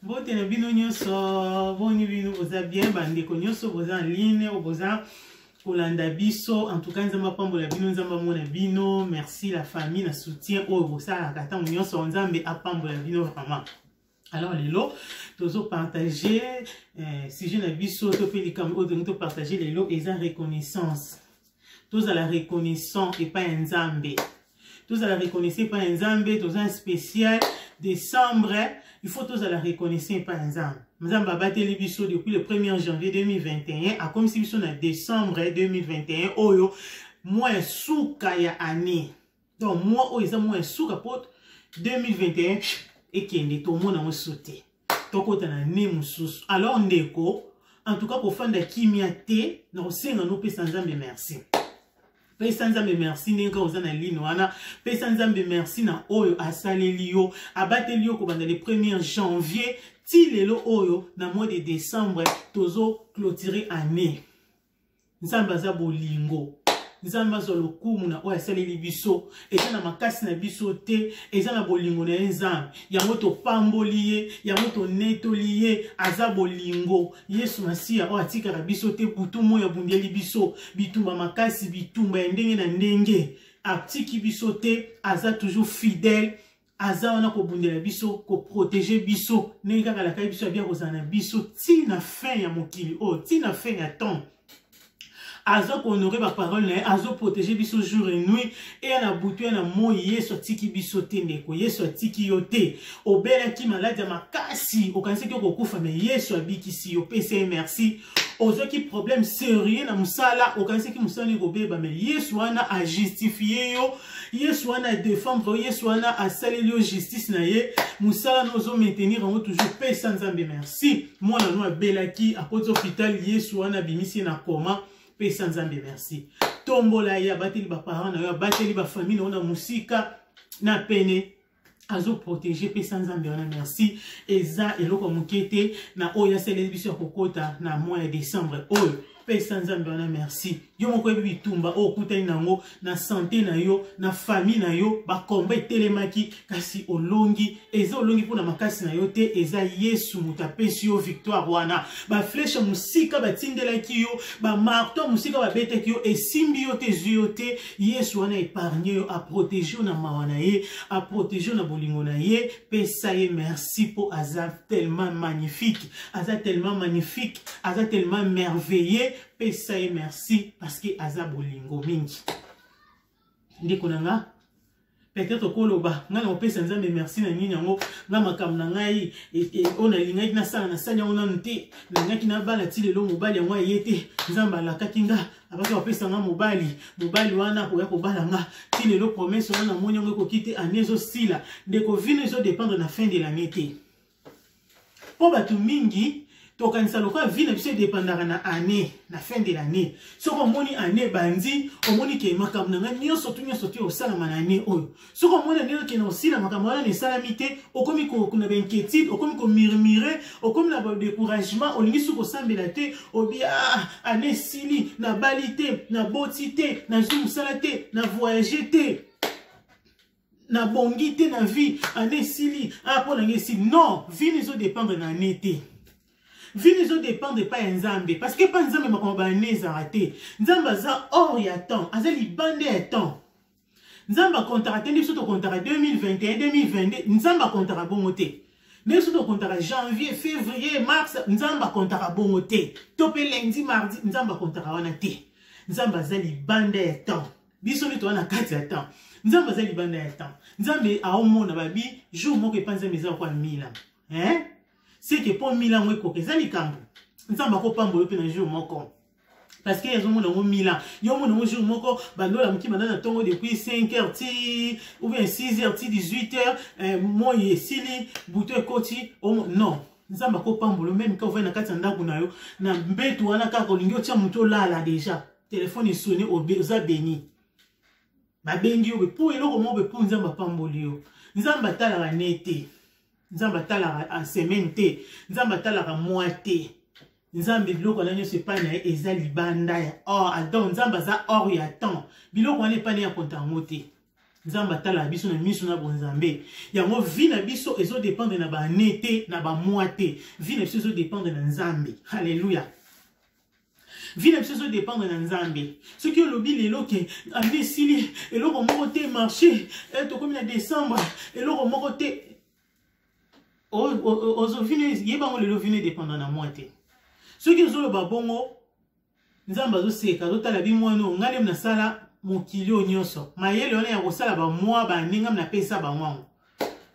Bote na bino nyonso, boni bino boza bien, bandeko nyonso boza en ligne, boza kolanda biso, en tout cas nzamba pambola bino, nzamba mona bino, merci la famille, na soutien, oh bosa la kata nyonso, nzambe apambola bino vraiment. Alors lelo, tozo partager, si je n'ai biso, to pelikam, to partager lelo, et la reconnaissance. Tous à la reconnaissance et pas un zambé. Tous à la reconnaissance pas un zambé, tous un spécial décembre. Il faut tous à la reconnaissance pas un zambé. Nous battu les biso depuis le 1er janvier 2021 à comme si biso na décembre 2021. Oyo, moi souka ya année. Donc moi oyo moi souka pour 2021 et qui est tout le monde a sauté. Toko tana ne mususu. Alors ndeko, en tout cas pour faire de kimiate, non c'est non pe sans zambé merci. Pesa nzambe merci nenga ozana lino wana pesa nzambe merci na oyo asaleli yo abateli yo ko banda le 1er janvier ti lelo oyo na mois de décembre tozo clôturer année nzamba za bolingo nzamba zo lokumu na oyo asaleli biso eza na makasi na biso te eza na bolingo na nzambe yango to pamboli ye yango to netoli ye aza bolingo Yesu Masiya oyo atikaka biso te butu moyo bundeli biso bitumba makasi bitumba ya ndenge na ndenge atiki biso te aza toujours fidèle aza wana ko bundela biso ko protéger biso ndenge kaka la kai biso bien kozana biso ti na fin ya mokili o ti na fin ya temps. Azo honorer ma parole, azo protéger biso jour et nuit, et na boutu na mo yeso tiki biso te ndeko, yeso tiki yote, obela ki malade makasi, okanse ki okokufa me yeso abikisi yo pese merci, ozo ki problème sérieux na musala, okanse ki musala ni kobeba me yeso wana a justifier yo, yeso wana a défendre, yeso wana a saler yo justice na ye, musala nozo maintenir en toujours pese nzambe merci, moi na no abela ki a poto hôpital yeso wana bimisi na koma. Pesa nzambe merci. Tombola ya bateli ba parents na ya bateli ba famille na musika na pene azo protéger pesa nzambe wana merci. Eza eloko mukete na oya sele biso kokota na mois de décembre oyo pesa nzambe wana merci. Yo moko ebi tumba o kutani nango na santé na yo na famille na yo ba komba telemaki kasi olongi eza olongi pona makasi na yo te eza Yesu mutapesi yo victoire wana ba flèche musika ba tindela ki yo ba marteau musika ba bete ki yo esimbi yo te zuyo te Yesu wana épargner yo a protéger na mawana ye a protéger na bolingo na ye pesa ye merci pour aza tellement magnifique aza tellement magnifique aza tellement merveilleux pesa ye merci parce que aza bolingo mingi ndeko nanga peut-être koloba nga na pesa nzambe merci na nini yango nga makam na ngai ona lingai na sala na sanya ona nte na ngaki na bala ti lelo mobali yango yete nzamba alakaki nga abaka pesa nga mobali wana ko ya ko bala nga ti lelo promesse wana moni yango ko kite anezo sila ndeko vino zo dépendre na fin de l'année te po batu mingi tokanisa lokola vie na biso dépendara na année na fin de l'année soko moni année bandi omoni ke makambo na ngai nyonso tu osala na année oyo soko moni année ke na osila makambo wana ne salami te okomi ko kuna ba inquiétude okomi ko murmurer okomi na ba découragement olingi suko sambela te obi année sili na balite na botite na zu musala te na voyager te na bongi te na vie année sili pour la ngesi non vie ne zo dépendre na année te. Vie ne dépend pas nzambe parce que pas nzambe makomba neza raté nzamba za or ya temps azali bande ya temps nzamba contrat ndi soto contrat 2021 2022 nzamba contrat bongo te ndi soto contrat janvier février mars nzamba contrat bongo te topé lundi mardi nzamba contrat wana te nzamba zali bande ya temps biso ni to wana kati ya temps nzamba zali bande ya temps nzambe aomona babi jour moko epanza meza kwa mila c'est que pour Milan we ko kezali kambo nzamba ko pambolo pe na jour moko parce que yazo mona ngo Milan yo mona ngo jour moko bandola mukima na tongo depuis 5h ti ou bien 6h ti 18h moi yesili buto ekoti non nzamba ko pambolo même quand vous na kati ndako na yo na mbetu wana ka ko lingio tia muto lala déjà téléphone est sonné au za béni ba bengi yo pour eloko mo be pour nzamba pambolo yo nzamba tala la nete nzamba tala en semaine te nzamba tala mois te nzambe biloko na nyonso epai na ye eza libanda ya or adon nzamba za or ya temps biloko wana epai na ya kontango te nzamba tala biso na miso na bonzambe yango vie na biso ezo dépendre na ba nete na ba moite vie na biso ezo dépendre na nzambe alléluia vie na biso ezo dépendre na nzambe soki olobi lelo ke ande sili eloko moko te marché tokomi na décembre eloko moko te ozo vine yebango lelo vine dépendre na moite soki ozoloba bongo nzamba zo seka zo tala bi mwana ngale na sala mokili nyonso mayele wana ya kosala ba mwa ba ninga na pesa ba mwango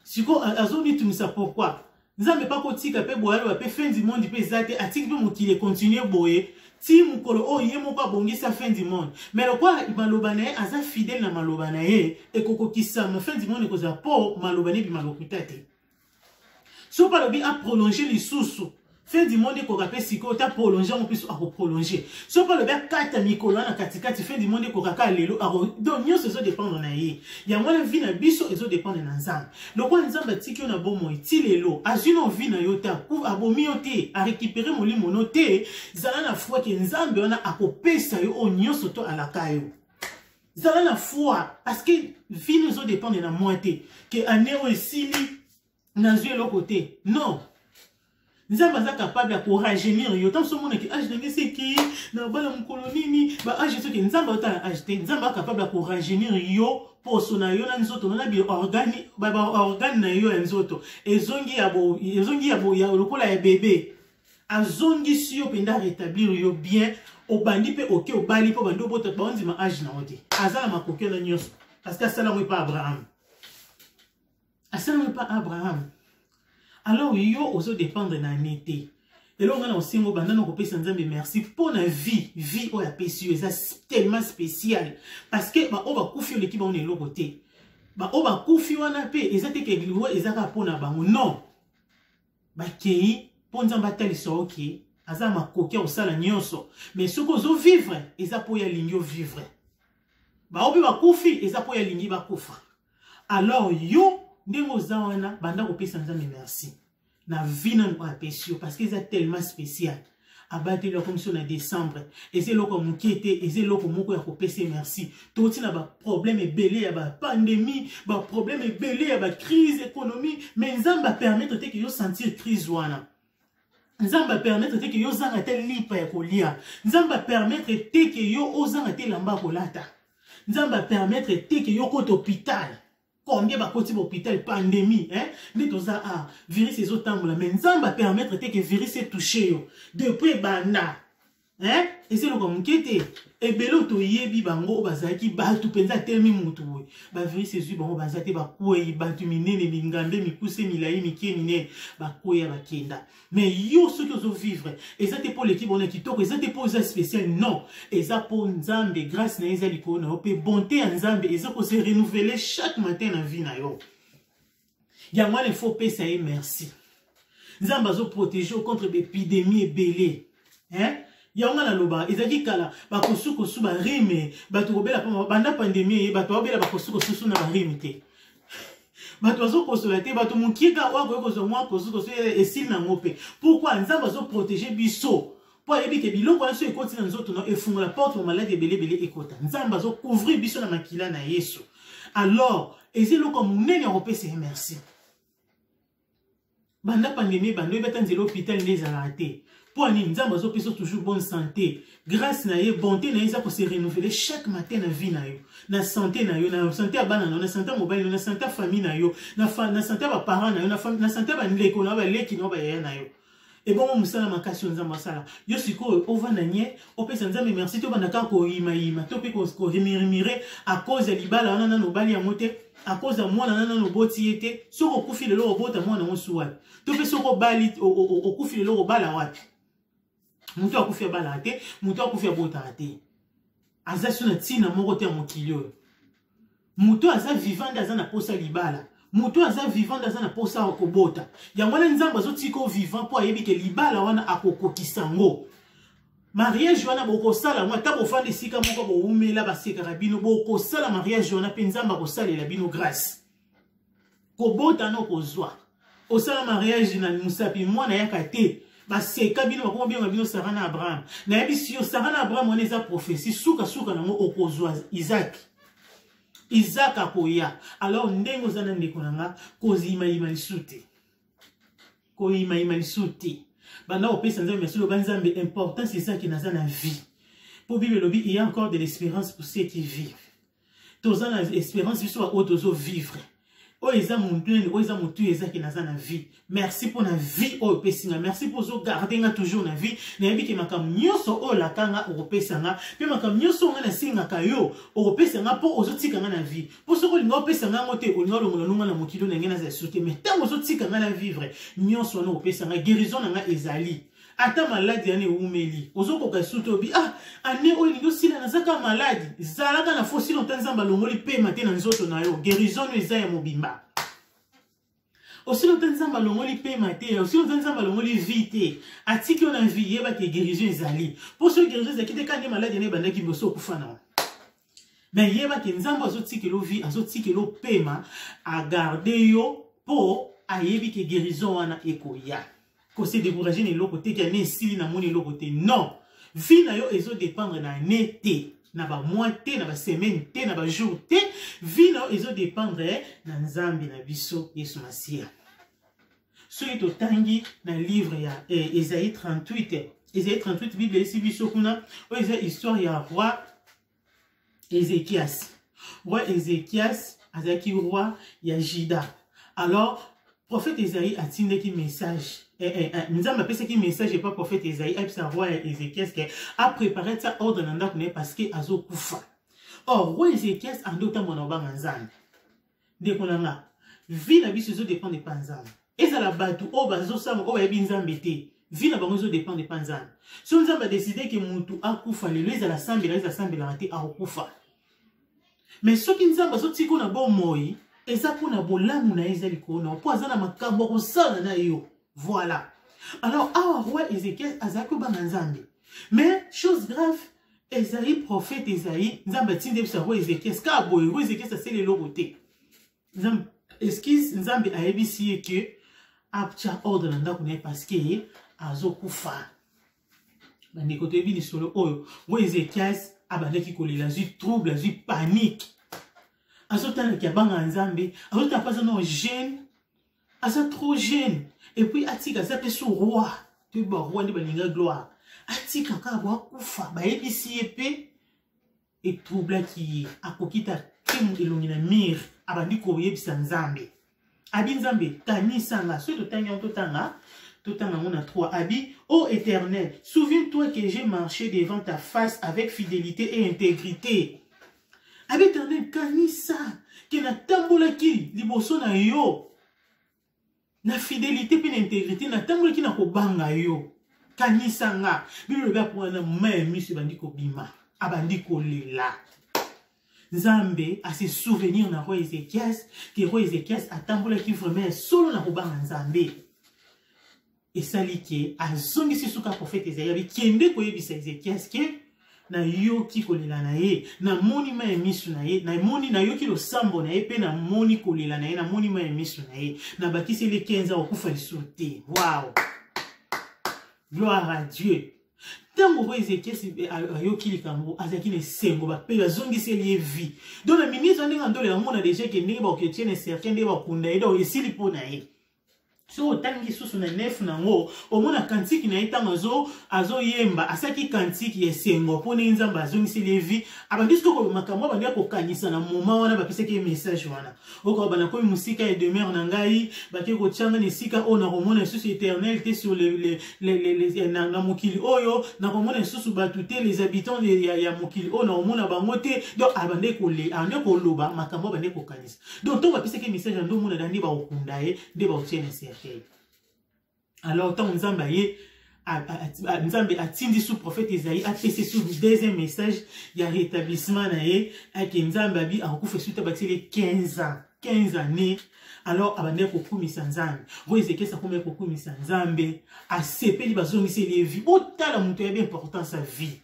siko azoni tumisa pourquoi nzambe pa kotika pe boyalo pe fin du monde pe zate atiki pe mokili continuer boye ti mukolo o ye moko abongisa fin du monde mais lokwa maloba na ye aza fidèle na maloba na ye ekokokisa ma fin du monde koza po maloba ne bi malokuta te so pa lobi a prolonger lisusu fin du monde ko rapé siko ta prolonger on peut a prolonger so pa le ba kata mikolo na katikati fin du monde ko kaka lelo donc nyo se so dépendre na ye ya mwana vie na biso ezo dépendre na nzambe lokwa nzambe tiki na bomo ti lelo azino vie na yota ku abomi yote a récupérer molimo note zala na foi ke nzambe wana akopesa yo onyo soto alaka yo zala na foi parce que vie nous dépendre na moite que aneo esili na zwe lo côté non nzamba za capable ya ko rajeunir yo tant so mona ki age ndenge seki na bala mukolo nini ba age soki nzamba ota age te nzamba capable ya ko rajeunir yo poso na yo na nzoto na bi organe ba organe na yo ya nzoto ezongi ya bo ya lokola ya bébé azongi si yo penda rétablir yo bien obandi pe oke obali po bando bota ba onzima age na ote azala makoke na nyos parce que ça là pas Abraham asala pas Abraham. Alors, yo oso dépendre na nete. Et là, on a aussi un bandana ko pesa nzambe merci pour la vie o ya pesi ça tellement spécial parce que ba o ba kufi l'équipe on est lo côté. Ba o ba kufi wana pe ezate ke gliwo ezaka pona bango non. Ba kei po nzamba tali so OK, aza makoke osala nyonso. Mais ce ko zo vivre, eza po ya lingyo vivre. Ba obi ba kufi eza po ya lingi ba kufa. Alors yo ndengo zawana banda ko pesa nzambe merci na vie na ko apesio parce que c'est tellement spécial abattre le comme si on a décembre et c'est loko mukete et c'est loko moko ya ko pesa merci toti na ba problème belé ya ba pandémie ba problème belé ya ba crise économique mais nzamba permettre te que yo sentir crise wana nzamba permettre te que yo zanga te lipa ya kolia nzamba permettre te que yo ozanga te lamba kolata nzamba permettre te que yo kote hôpital. Combien va côté l'hôpital pandémie hein mais tout ça virus ces autres temps là mais nzamba permettre que virus est touché depuis banda hein et c'est le comme qui était et belo to yebi bango bazaki ba tu penza telmi mutu ba virus ces bango bazate ba koyi ba tu minene mingambe mikuse milai mikeni ne ba koya ba kenda mais yo ceux qui ont vivre et ça c'est pour l'équipe on est qui toko et ça c'est pour ça spécial non et ça pour nzambe grâce na ezali ko na pe bonté en nzambe et ça pour se renouveler chaque matin dans vie na yo ya moi il faut payer merci nzamba zo protéger contre l'épidémie belé hein yanga na loba ezaki kala ba kosuko su ba rime ba to kobela pa banda pandémie ba to obela ba kosuko su na ba rime te ba to zo kosola te ba to mukika wa ko zo mwa kosuko su esili na ngope pourquoi nzamba zo protéger biso po yebi ke biloko na so ekoti na nzoto na efunga la porte malade belé ekota nzamba zo couvrir biso na makila na Yesu alors ezelo comme munene opese merci banda pandémie bando betanzelo hôpital les arrêté. Pour nous avons toujours bonne santé. Grâce à la bonté, nous avons se renouveler chaque matin dans la vie. Na santé, na santé à banana, na santé mobile, na santé famille, na santé à parents, na santé à l'école, na l'équipe, na et bon, on s'en a ma question dans ma salle. Yo suis quoi, au vananier, au pèse en zame merci, tu vas d'accord ko ima, tu peux ko remire à cause de l'ibala, on a nos bali à monter, à cause de moi, on a nos botiétés, sur au coup fil de l'eau, au bot à moi, on a souhait. Tu peux sur au bali, au coup fil de l'eau, au bal à wat. Moutou a koufi a balate, moutou a koufi a botate. Aza suna tina moko te mokilio. Moutou aza vivant daza na posa libala. Moutou aza vivant daza na posa okobota. Yangwana nzamba zo tiko vivant po ayebi ke libala wana akoko kisango. Mariage wana boko sala mwa tabo fande sika moko bo umela baseka rabino boko sala mariage wana pe nzamba ko sala la bino grâce. Kobota no kozwa. Osala mariage na musapi mwana yakate. C'est kabino bakoma bien babino Sarah na Abraham na yabi si Sarah na Abraham on eza prophétie suka na mo okozwa Isaac Isaac akoya. Alors ndengo zana ndeko nanga kozima ima lisuti. Ko ima lisuti. Bana opesa nzambe merci le banzambe important c'est ça qui naza na vie. Pour Bible lobby il y a encore de l'espérance pour ceux qui vivent. Tozana na espérance biso otozo vivre. O eza montu o eza motu eza qui naza na vie. Merci pour la vie o pesinga. Merci pour zo garder nga toujours na vie. Na yebi ke makam nyoso o la kanga o pesanga. Pe makam nyoso nga na singa kayo o pesanga pour ozo tika nga na vie. Pour ce ko linga pesanga mote o linga longola nunga na mokilo na ngena za soute mais tant ozo tika nga na vivre nyoso no pesanga guérison nga ezali. Ata maladie ane umeli. Ozo koka sutobi ane o lingo sila na zaka maladie. Zalaka na fosi longtemps nzamba longoli pe matin na nzoto na yo. Guérison no eza ya mobimba. Aussi longtemps nzamba longoli pe matin, aussi longtemps nzamba longoli vite. Atiki on a vie yeba ke guérison ezali. Pour ce guérison ezaki te kande maladie ne bandaki boso kufana. Mais yeba ke nzamba azo tikelo vie, azo tikelo pema a garder yo po ayebi ke guérison wana ekoya. Ko se décourager ne lokote ki ane sili na moni lokote. Non. Vie na yo ezo dépendre na nete. Na ba mois te, na ba semaine te, na ba jour te. Vie na yo ezo dépendre na nzambi na biso Yesu Masia. Soki totangi na livre ya Esaïe 38. Esaïe 38 Bible esi biso kuna o eza histoire ya roi Ézéchias. Roi Ézéchias azaki roi ya Juda. Alors prophète Esaïe a tindeki message. Nzambe apesaki message et pas prophète Esaïe a roi Ézéchias qui a préparé ça ordre nanda kune parce que azo kufa. Or roi Ézéchias andota mona banga nzambe. Ndeko nanga vie na biso zo dépend de panzambe. Eza la batu o bazo sama o yebi nzambe te. Vie na bango zo dépend de panzambe. So nzambe a décidé que mutu akufa lelo eza la sambela raté a okufa. Mais soki nzambe azo tiko na bon moi eza kuna bolamu na eza likona po azana makambo kosala na yo. Voilà. Alors awa roi Ézéchias azako banga nzambe. Mais chose grave Esaïe prophète Esaïe nzambe tinde bisa roi Ézéchias ka boy roi Ézéchias a sele lokote. Nzambe excuse nzambe a yebisi que apcha ordre nanda kune parce que azo kufa. Bande kote bi ni solo oyo roi Ézéchias abandaki kolela zu trouble zu panique. Azo tana ki abanga nzambe azo ta pas no jeune azo trop jeune et puis atika ça pe sur roi tu ba roi ni balinga gloire atika ka ba kufa ba yebisi epé et trouble qui akokita kim elongi na mir abandi ko yebisa nzambe. Abi nzambe kanisanga so totanga ngona 3 abi ô Éternel souviens-toi que j'ai marché devant ta face avec fidélité et intégrité. Abi Éternel kanisa que na tambola ki liboso na yo na fidélité pe na intégrité na tambola ki na kobanga yo kanisanga bino ba pour na memi se bandi ko bima abandi ko lela. Nzambe a se souvenir na roi Ézéchias que roi Ézéchias a tambola ki vraiment solo na kobanga nzambe. Et salike a zongi si suka prophète Esaïe bi kende ko yebisa Ézéchias que na yo ki kolela na ye na moni ma emisu na ye na moni na yo ki lo sambo na ye pe na moni kolela na ye na moni ma emisu na ye na bakisi le 15 ans okufa lisuti. Wow. Gloire à Dieu. Tango roi Ézéchias ayo kilikambo azaki ne sengo ba pe azongisi lié vie. Donc la ministre ndenge ndole ya mona déjà que ndenge ba oketiene certain ndenge ba kunda edo esili pona ye. So tangi susu na nef nango omona kantiki na itanga azo yemba asaki kantiki yesengo pona nzamba azongisi levi abandisko ko makambo bandia ko kanisa na moma wana bapisaki message wana oko bana ko musika et demeure na ngai bake ko changa ni sika ona komona susu éternel te sur les na mokili oyo na komona susu batute les habitants ya mokili ona omona bangote donc abande ko le ande ko loba makambo bande ko kanisa donc to bapisaki message ndo mona dandi ba okunda ye de ba otiene se. Alors, tant Nzambe atindi sous prophète Esaïe a fait sous le deuxième message, il y a rétablissement nae avec Nzambe abi a recouvert suite à les 15 ans, 15 années. Alors, abandé ko kumisa Nzambe. Roi Ézéchias a kumé ko kumisa Nzambe, a sepeli bazongisi les vies. Otala mutu ya bien important sa vie.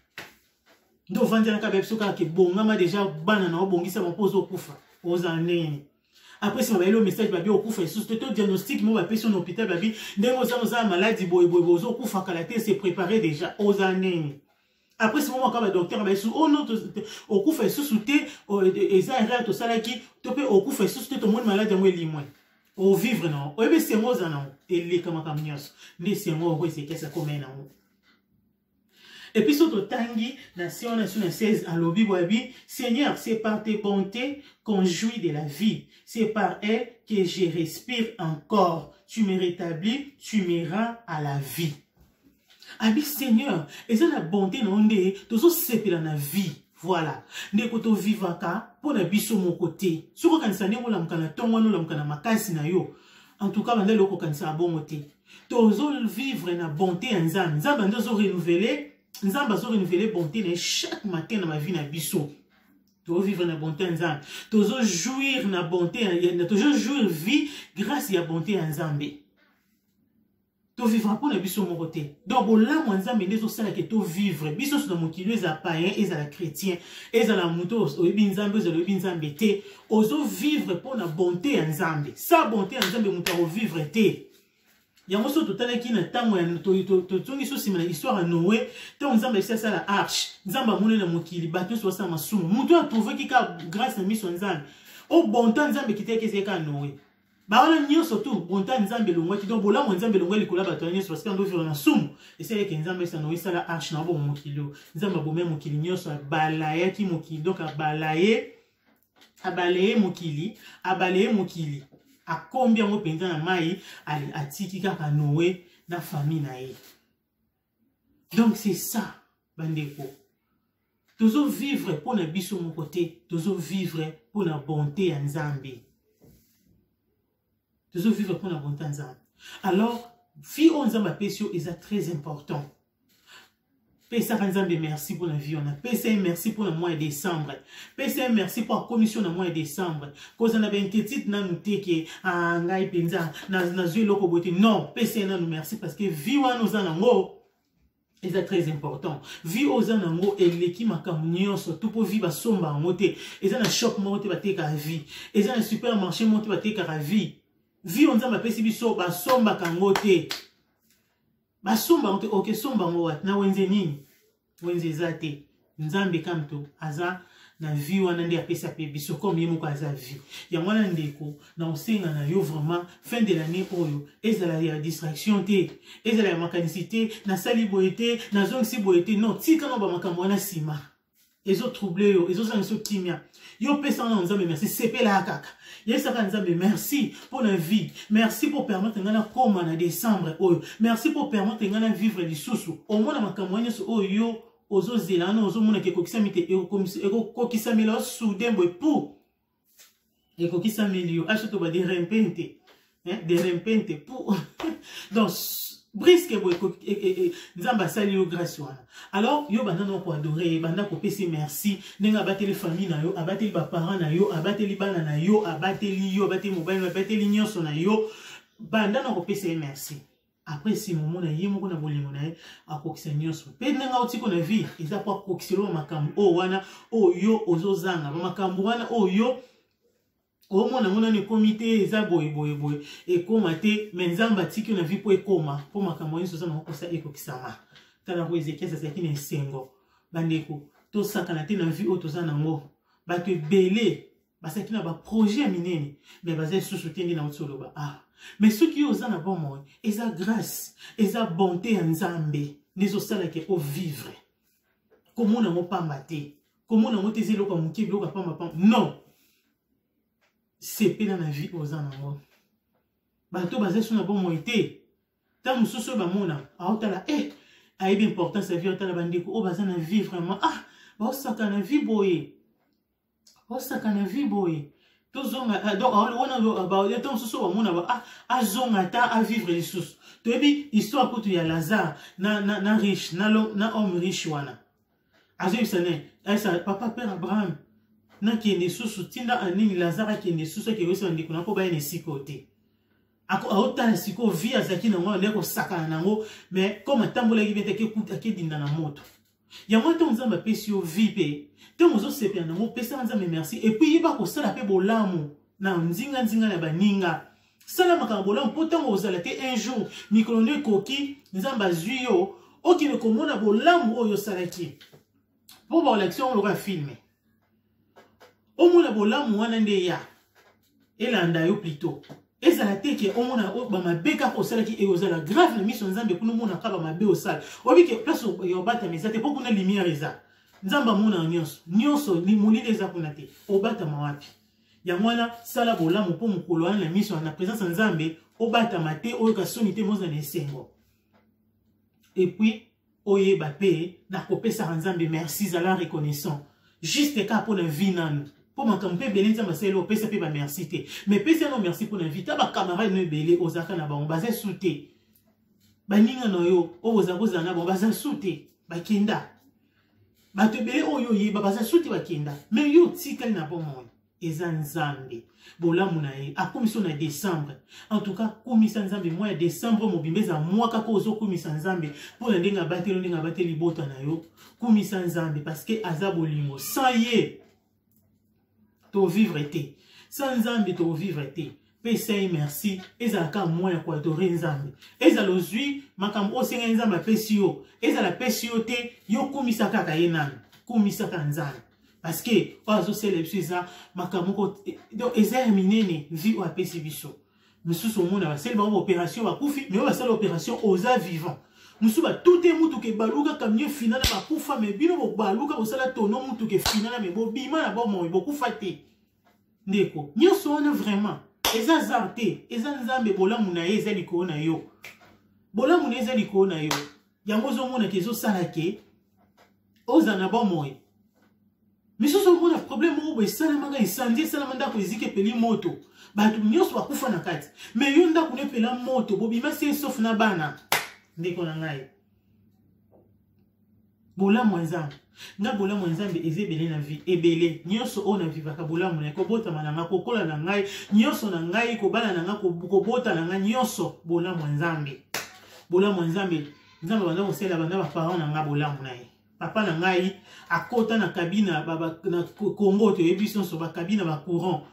Donc vandana ka bebso ka ke bongama déjà bana na obongisa mapozo kufa. Ozane. Après, si on va aller au message, babi au coup, sous tout diagnostic, moi, on va sur l'hôpital, babi, d'un mois, ça, maladie, boy, bozo, coup, fakalaté, c'est préparé déjà aux années. Après ce moment, quand le docteur a dit, oh non, au coup fait sous-souté, et ça est réel, tout ça là qui, au coup fait sous-souté, tout le monde malade, moi, il moins. Au vivre, non. Au c'est moi, non. Et les comme les c'est moi, c'est qu'est-ce qu'on met, non. Et puis, surtout, Tangi, nation 16, à l'obi, Seigneur, c'est par tes bontés qu'on jouit de la vie. C'est par elle que je respire encore. Tu me rétablis, tu me rends à la vie. Abi Seigneur, et c'est la bonté non de tout ça c'est la vie. Voilà. Ne koto vivaka pour la biso mon côté. Soko kanisa ne mola mkana tongo no la mkana makasi na yo. En tout cas, bande loko kanisa bon côté. Tozo vivre na bonté en Nzambe. Nzambe ndozo renouveler, Nzambe zo renouveler bonté na chaque matin dans ma vie na biso. Tozo vivre na bonté en Nzambe. Tozo jouir na bonté, tozo jouir vie grâce à bonté en Nzambe. To vivre pour la biso mon côté. Donc là moi Nzambe ndezo sala que to vivre biso sur mon kilo eza païen eza chrétien eza la muto oyebi Nzambe eza loyebi Nzambe te ozo vivre pour la bonté en Nzambe. Sa bonté en Nzambe muto ko vivre te. Yango so totala ki na tango ya to tongi so sima na histoire à Noé, tant Nzambe esa sala arche. Nzambe amone na mokili bato so sa masumu. Muto a trouvé ki ka grâce na miso Nzambe. O bonté Nzambe kiteke zeka Noé. Bah on a surtout bonta Nzambe longwa qui donc bola Nzambe longwa likola batoni parce qu'on doit vivre dans soum et c'est que Nzambe ça noisa la arche na bon mokilo Nzambe bomé mokili nyoso balaya ki mokili donc a balayer mokili a combien mo penza na mai ali atiki kaka Noé na famille na ye. Donc c'est ça bandeko. Toujours vivre pour na biso mon côté, toujours vivre pour la bonté en Nzambe. Toujours vivre pour la bonté en Nzambe. Alors, vie en Nzambe pesio est très important. Pesa Nzambe merci pour la vie on a. Pesa merci pour le mois de décembre. Pesa merci pour la commission le mois de décembre. Cause on a bien petite na nous teke a ngai penza na zui loko bote. Non, pesa na nous merci parce que vie wa nous en ngo est très important. Vie aux anango et l'équipe makamunion surtout pour vivre somba en moté. Et ça na shop moté ba teka vie. Et ça na supermarché moté ba teka vie. Vie on Nzambe pesi biso ba somba kangote. Ba somba on ok somba ngo wat na wenze nini? Wenze zate. Nzambe kamto aza na vie wana ndi apesa pe biso comme yemo ko aza vie. Ya mwana ndeko na osenga na yo vraiment fin de l'année oyo ezala ya distraction te. Ezala ya mécanicité na sali boyete na zongi boyete non tika no ba makambo wana sima. Ezo troublé yo, ezo sang so kimia. Yo pesa na Nzambe merci sepela kaka. Yesaka Nzambe merci pour la vie. Merci pour permettre ngana koma na décembre oyo. Merci pour permettre ngana vivre lisusu. Au moins na makambo nyoso oyo ozo zelana ozo mona ke kokisamite eko kokisamela soudembo pour ekokisameli acheto ba de repente. De repente pour donc brisque Nzamba sali yo grâce wana. Alors yo banda no ko adorer banda ko pesi merci nenga bateli famille na yo abateli ba parents na yo abateli bana na yo abateli mobile abateli nyonso na yo banda no ko pesi merci. Après si moment na yimo ko na bolingo na akokisa nyonso pe nenga otiko na vie eza kwa kokiselo makambo o wana o yo ozozanga makambo wana o yo au moins on a un comité eza boy et koma te menzamba tiki na vie po ekoma po makambo nso za na kosa ekokisama tala ko Ezekiel ça c'est une sengo bandeko to sakana te na vie o to za nango ba te belé ba ça qui na ba projet minene mais ba za sous-soutenir na otsolo ba ah mais ceux qui osent na bon moi eza grâce eza bonté en Nzambe nizo sala ke o vivre comment na mo pamba te comment na mo te zelo ko mukibi lo ka pamba non c'est pas dans la vie aux anango. Bato basé sur la bonne moitié. Tant que ce ba mona, a otala a eu importance la vie otala bandeko o bazana na vie vraiment ba osaka na vie boye. Osaka na vie boye. Tozonga donc on a ba tant que ce ba mona ba azonga ta à vivre les sous. Tobi histoire pour ya Lazare na riche na homme riche wana. Azo bisane, ça papa père Abraham na qui est sous tinda anini Lazare qui est sous qui est ndiko na ko ba ne sikote ako aota siko via zaki na ngo ndeko saka na ngo mais comme tambola ki bete ke kuta ke dinda na moto ya moto Nzamba pesi yo vipe te mozo sepia na ngo pesa Nzambe merci et puis iba ko sala pe bolamu na nzinga na baninga sala makambo bolamu poto ozala te un jour mikrono koki Nzamba zuyo Ok, le komona bolamu oyo salaki. Pour voir l'action, on l'aura filmé. Au moins, bolamu wana nde ya. Elanda yo plutôt. Ezala teke au moins ba mabeka ko salaki e ozala grave na mission nzambe kuno mona ka ba mabe o sala. Obi ke place yo bata mesate pour kuna lumière eza. Nzamba mona nyonso. Nyonso ni mulile eza kuna te. Obata mawapi. Ya mwana sala bolamu po mukolo wana na mission na présence nzambe obata mate oyo ka sonité moza na esengo. Et puis oye bape na kopesa nzambe merci zala reconnaissant. Juste ka pour na vie nanu. Pour ma campagne belé nzamba selo pesa pe ba merci te. Mais pesa no merci pour inviter ba camarade no belé ozaka na ba on baza souté. Ba ninga no yo o ozakoza na ba baza souté. Ba kenda. Ba te belé oyo ye ba baza souté ba kenda. Mais yo tikali na bon monde. Eza nzambe. Bolamu na ye a commission na décembre. En tout cas, commission nzambe mois de décembre mobimbeza mois ka ko ozo commission nzambe pour la ndenga bateli bota na yo. Commission nzambe parce que aza bolingo sans ye to vivre été. Sans nzambe to vivre été. Pese merci. Eza ka moya kwa adorer nzambe. Eza lozui makambo osenga nzambe pesi yo. Eza la pesi yo te yo komisa kaka ye nanu. Komisa ka nzambe. Parce que ozo célébrer ça makambo ko donc eza minene vi o apesi biso. Mususu mona ba célébrer opération ba kufi mais ba célébrer opération oza vivant. Musuba tout est mutu ke baluka kamye final na bakufa me bino bo baluka bo sala tono mutu ke final me bo bima na bo mo bo kufa te. Ndeko, nyonso wana vraiment eza zarte, eza nzambe bolamu na ye eza likolo na yo. Bolamu na eza likolo na yo. Yango zo mona ke zo sala ke oza na bo moy. Misusu mona problème obo esala manga incendie sala manda ko ezike peli moto. Batu nyonso bakufa na kati. Mais yo ndako ne pela moto bo bima se sauf na bana. Ndeko na ngai. Bolamu nzambe. Nga bolamu nzambe ezebele na vie ebele nyonso o na vivaka bolamu na kobota mananga kokola na ngai nyonso na ngai kobala na nga kobota na ngai nyonso bolamu nzambe. Bolamu nzambe nzambe banda kosela banda ba parents na nga bolamu na ye. Papa na ngai akota na kabina na Congo to ebiso so ba kabina ba courant.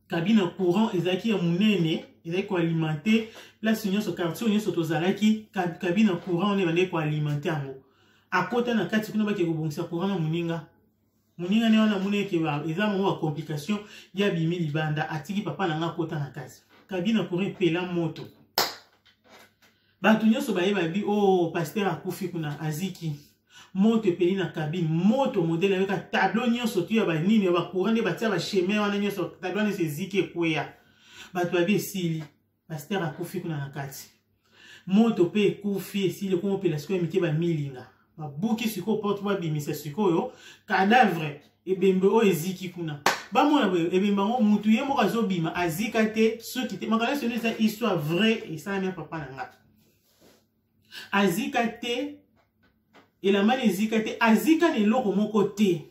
Kabina courant ezaki ya munene ezaki ko alimenter place nyonso quartier nyonso tozalaki kabina courant on bande ko alimenter ango. A côté na kati kuna baki kobongisa courant na muninga. Muninga ne wana mune ke ba eza mo wa complication ya bimi libanda atiki papa na nga kota na kati. Kabina courant pela moto. Batu nyonso baye babi oh pasteur akufi kuna aziki. Moto peli na cabine moto modèle avec un tableau nyonso tu ya ba nini ya ba courant de batia ba chemin wana nyonso tableau ne se ziki kwea. Batu babi sili pasteur akufi kuna na kati. Moto pe kufi sili ko pe la sikoyo mike ba milinga. Babuki siko porte ba bimisa siko yo cadavre ebembe o eziki kuna ba mona boye ebemba ngo mutu ye mo kazo bima azika te soki te makala sone sa histoire vraie et ça même papa nanga azika te et la mali azika te azika ne loko moko te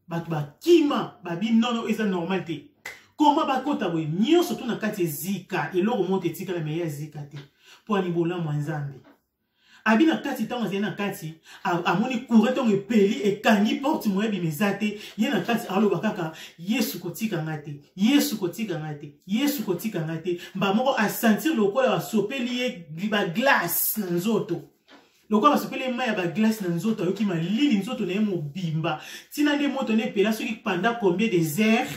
batu ba kima babi nono eza normal te koma bakota boye nyonso to na kati ezika eloko mo te tika la meya azika te po ani bolamu nzambe. Abina kati tango zena kati amoni courant tango peli e kangi porte moyebi mezate yena kati alo bakaka Yesu kotika ngate Yesu kotika ngate Yesu kotika ngate ba moko a sentir lokola ba sopeli ye ba glace na nzoto lokola ba sopeli mai ba glace na nzoto yoki malili nzoto na yemo bimba tina nde moto ne pela soki pendant combien des heures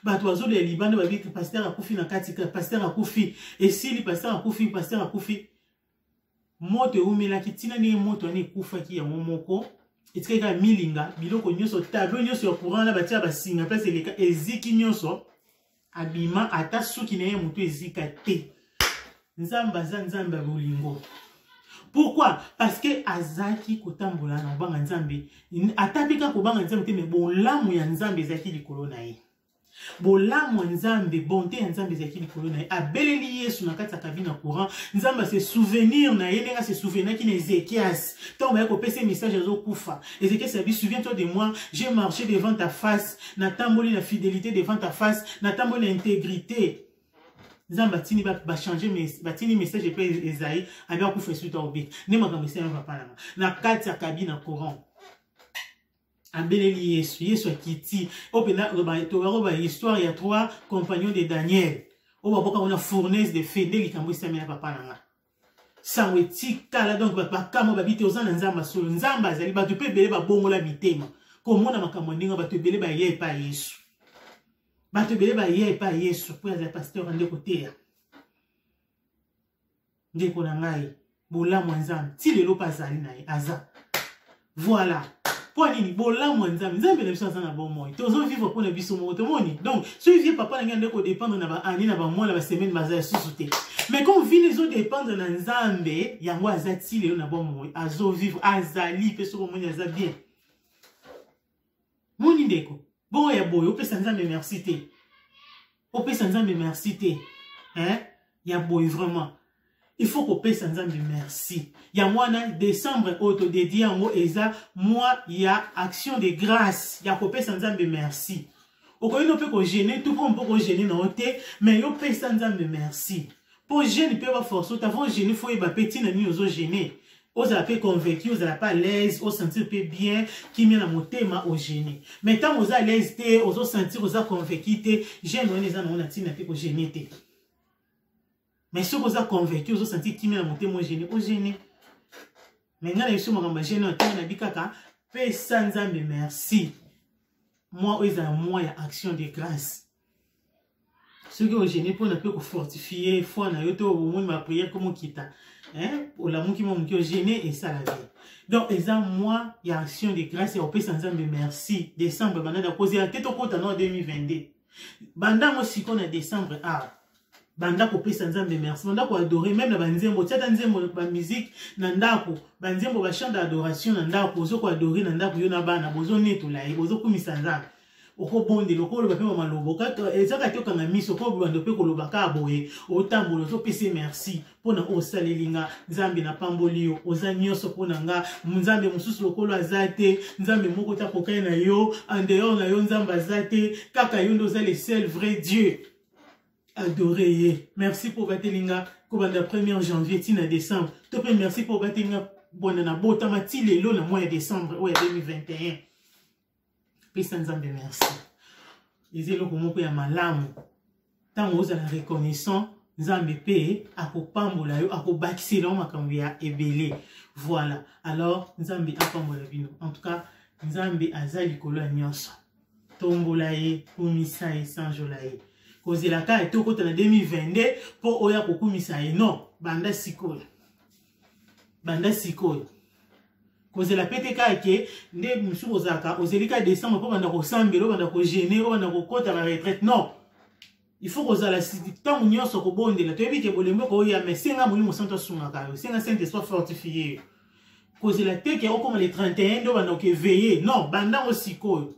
bato bazo de libanda ba bi pasteur akufi na kati pasteur akufi esili pasteur akufi moto eumela kitina ne moto ane kufaki ya momoko etikaka milinga biloko nyonso tableau nyonso ya courant na batia basinga place eleka eziki nyonso abima ata soki na ye moto ezika te nzambe bolingo. Pourquoi? Parce que azaki kotambola na banga nzambe atapika ko banga nzambe te me bolamu ya nzambe ezaki likolo na ye. Bolamu nzambe bonté nzambe ezaki likolo na ye abeleli Yesu na kati ya kabina courant nzambe se souvenir na ye nenga se souvenir ki na Ézéchias tant ba ko pese message azo kufa Ézéchias a dit souviens-toi de moi j'ai marché devant ta face na tamboli na fidélité devant ta face na tamboli na intégrité nzambe batini ba changer mais batini message pe Esaïe abi akufa suite obik ne makambo se papa na kati ya kabina courant Abeleli Yesu akiti opena roba histoire ya 3 compagnons de Daniel. Oba boka ona fournaise de feu de likambo isamela papa nanga. sango etikala donc bakamo babite oza na nzamba solo nzamba azali bato pe ebele babongola mitema komona makambo ndenge bato ebele baye epa Yesu bato ebele baye epa Yesu po azali pasteur ande koteya ndeko na ngai bolamu nzambe ti lelo pa azali na ye aza voilà po nini bolamu nzambe nzambe na biso aza na bomoi tozo vivre po na biso moko tomoni donc so vie papa na ngai ndeko dépendre na ba ani na ba mois na ba semaine baza susu te mais quand vie les autres dépendre na nzambe yango aza ti lelo na bomoi azo vivre azali pe so komoni aza bien moni ndeko bon ya boyo opesa nzambe merci te opesa nzambe merci te hein ya boyo vraiment il faut qu'on paye sans Nzambe merci. Il y a moi décembre autodédié en eza moi il y a action de grâce. Il y a qu'on paye sans Nzambe merci. Au cas où on peut gêner tout on peut gêner non té mais yo paye sans Nzambe merci. Pour gêner peut pas forcer t'avons gêné faut y ba petit na ni ozo gêner. Oza la paix convaincu, oza la pas l'aise, oza sentir peu bien qui mien na motema au gêner. Mais tant oza l'aise té, ozo sentir oza convaincu té, gêne on les a non na tina pe ko gêner té. Mais si vous êtes convaincu, vous sentez qu'il y a un monté, moi gêné, au gêné. Maintenant, je suis gêné, paix sans Nzambe merci. Moi, vous avez moi, il y a action de grâce. Ceux qui ont gêné pour ne pas fortifier, foi, na yoto, au moins ma prière, comme on quitte. Hein? Pour l'amour qui m'a gêné, et ça la vie. Donc, moi, il y a action de grâce, et on paix sans Nzambe merci. Décembre, on a posé la tête au compte en 2022. Bandam aussi qu'on a décembre, banda ko pesa nzambe merci banda ko adorer même na banzembo tiata nzembo ba musique na ndako banzembo ba chant d'adoration na ndako ozo ko adorer na ndako yo na bana bozo netola ye bozo kumisa nzambe oko bonde lokolo ba pe malobo ka ezaka toka na miso ko bando pe ko lobaka boye otambola zo pese merci pona osalelinga nzambe na pambolio oza nyoso pona nga nzambe mususu lokolo azate nzambe moko ta kokai na yo en dehors na yo nzambe azate kaka yo ndo za le seul vrai Dieu. Adoré. Merci pour Batelinga. Comme le 1er janvier, tina décembre. Topé merci pour Batelinga. Bonana bota matile lo na mois de décembre, ouais 2021. Pesa nzambe merci. Ezelo komoko ya malamu. Tant oza la reconnaissant, nzambe pe akopambola yo akobakisi lo makambo ya ebele. Voilà. Alors nzambe apambola bino. En tout cas, nzambe azali kolo nyonso. Tombola ye, kumisa ye, sanjola ye. Cause la ka eto kota na 2022 pour oya kokumisa ye non banda sikoyo cause la PTK ke nde musu ozaka ozelika décembre pour banda ko sambelo banda ko gêner banda ko kota la retraite non il faut que la tant nyonso ko bondela to ebike bolembo ko ya mais senga molimo santo sunga ka yo senga saint soit fortifié cause la teke o comme les 31 ndo banda ko veiller non banda o sikoyo.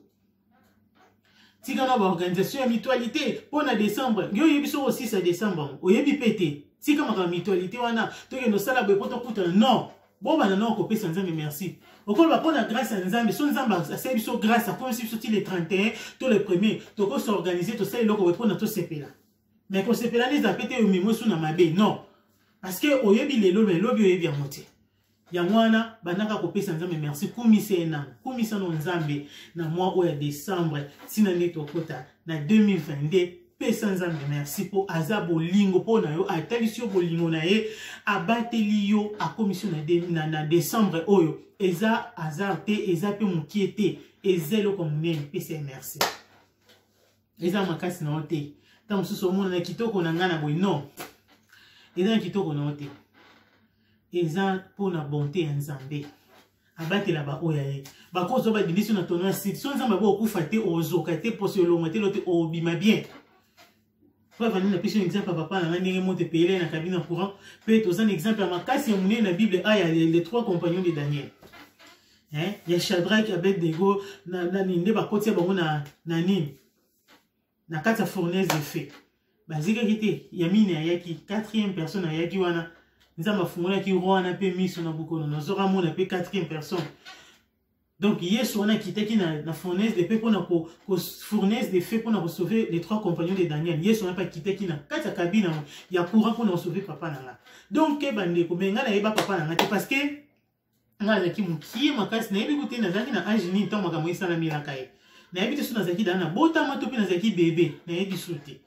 Si on a une organisation de mutualité, pour décembre, il y a aussi ça décembre, il y a pété. Si on a une mutualité, on a une salle de non. Bon, non, on peut sans merci. On va prendre grâce à Nzambe, son Nzambe, c'est grâce à comme si c'était les 31, tous les premiers, tu peux s'organiser, tout ça, et là, on va prendre tout ces là. Mais quand ces là, les a pété au mimo sous Namabe, non. Parce que au yebi les lots, mais l'objet est bien monté. Yamwana banaka kopesa nzambe merci kumise na kumisa no nzambe na mois oya décembre sina neto kota na 2022 pesa nzambe merci po azabo lingo po na yo atalisio bolingo na ye abateli yo a commission na décembre oyo eza azarte eza pe mukiete ezelo comme nene pesa merci eza makasi na ote ta mususu mona na kitoko na ngana boy non eza kitoko na ote eza pour la bonté en Nzambe abate la ba oyaye ba kozo ba diniso na tono site so nzamba ba okufa te ozoka te poselo mate lote obima bien fa vani na pêcher un exemple papa na ndenge monte pele na cabine courant peut être un exemple à makasi ya munene na Bible aya les trois compagnons de Daniel hein ya Shadrach Abednego na ninde ba kotia bango na nini na kata fournaise de feu bazika kite ya mine ayaki quatrième personne ayaki wana nzamba fungula ki roi na pe miso na bukono na zora mona pe quatrième personne donc Yesu wana kitaki na fournaise de feu pour na fournaise de feu pour na sauver les trois compagnons de Daniel Yesu wana pa kitaki na kata cabine ya courant pour na sauver papa na donc ke bande ko benga na yeba papa na te parce que ngala ki mukie makasi na yebi kuté na zaki na angini to makambo isala milaka ye na yebi te so na zaki dana bota mato pe na zaki bébé na yebi souté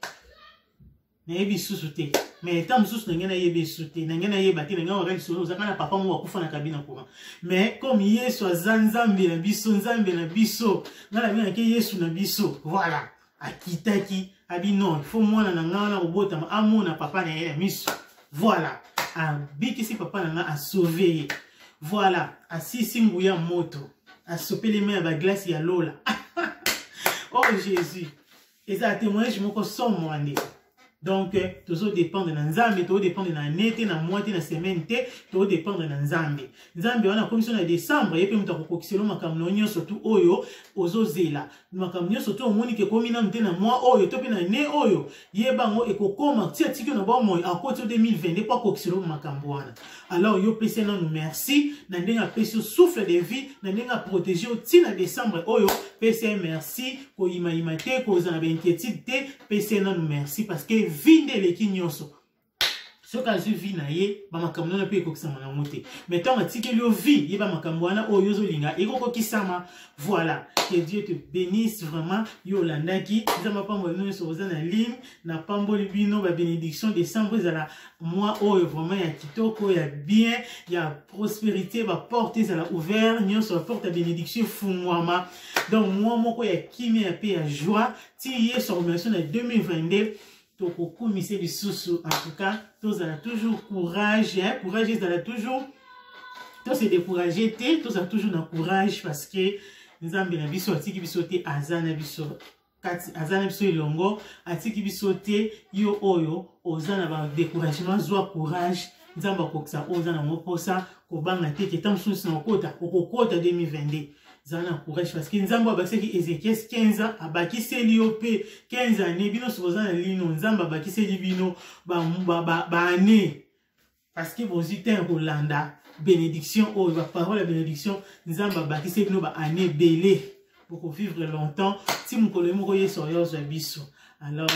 na yebi souté mais tant mosusu na yebe sauté na ngena yeba te na ngena wakati solo zakana papa mo wakufa na kabina courant mais comme Yesu azanzambe na biso nzambe na biso ngala bien ke Yesu na biso voilà akitaki abi non faut mwana na ngana obota amona papa na yela miso voilà abiki si papa na nga a sauver voilà asisi nguya moto a sopé les mains à la glace ya lola oh Jésus et ça témoignage moko somme mwande. Donc, tout dépend de Nzambe, tout dépend de la nette, na moitié, na semaine, tout dépend de Nzambe. Nzambe, on a commission en décembre, et puis on a kokokiselo makamnonyo surtout oyo, ozo zela. Makamnonyo surtout au moni ke komina mte na moi oyo, topi na ne oyo, yebango ekokoma, tia tiki na ba moi, en côté 2020, pas kokiselo makamboana. Alors, yo pese na nous merci, na ndenga pese souffle de vie, na ndenga protéger au tina décembre oyo, pese merci, ko ima imate, ko zana inquiétude te, pese na nous merci, parce que vinde leki nyonso soka zu vi na ye ba makambo na pe kokisama na mote mais tant atiki yo vi ye ba makambo wana oyo zo linga ekoko kisama voilà que Dieu te bénisse vraiment yo landaki nzamba pambo no so na ligne na pambo libino ba bénédiction décembre za la moi oyo vraiment ya kitoko ya bien ya prospérité ba porte za la ouvert nyonso ba porte bénédiction fumwama donc moi moko ya kimi ya pe ya joie ti ye sur remerciement na 2022 tokokumise lisusu en tout cas tous a toujours courage hein courage ils a toujours tous se décourager te tous a toujours na courage parce que nzambe na biso atiki biso te azana biso kati azana biso ilongo atiki biso te yo oyo ozana ba découragement zwa courage nzamba kokisa ozana moposa kobanga te ke tamsusu na kota okokota 2022 zana courage parce que nzamba abakisaki Ézéchiel 15 ans abakiseli yo pe 15 années bino sobozana lino nzamba abakiseli bino ba année parce que bozite Rolanda bénédiction oh va parole la bénédiction nzamba abakiseli bino ba année belé pour vivre longtemps si mukolo moko yeso yozo biso. Alors,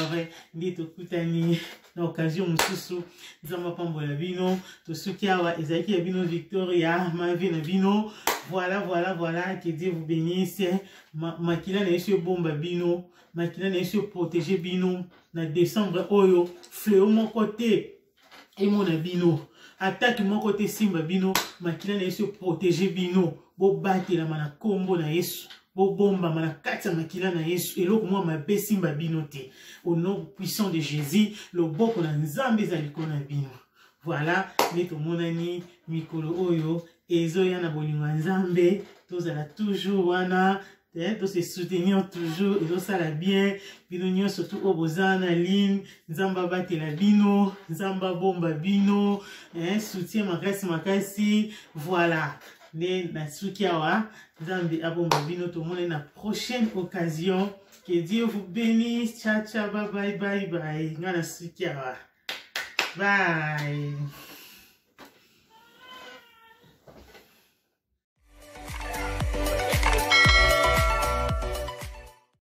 ndi tokutani na occasion mususu nzamba pambola bino tosuki awa ezaki ya bino Victoria mavi na bino voilà que Dieu vous bénisse makila na yesu bomba bino makila na yesu protéger bino na décembre oyo fléau mon côté et mon bino attaque mon côté simba bino makila na yesu protéger bino bo batela mana kombo na yesu bomba mana kati makila na yesu eloko mwa mabe simba bino te au nom puissant de Jésus le boko na nzambe za likona bino voilà neto monani mikolo oyo ezo ya na bolingo nzambe tozala toujours wana to se soutenir toujours ezo sala bien bino nyonso surtout obozana ligne nzamba batela bino nzamba bomba bino soutien makasi voilà ne na sukiawa nzambe abomba bino to mona na prochaine occasion que Dieu vous bénisse ciao bye ngana sukiawa bye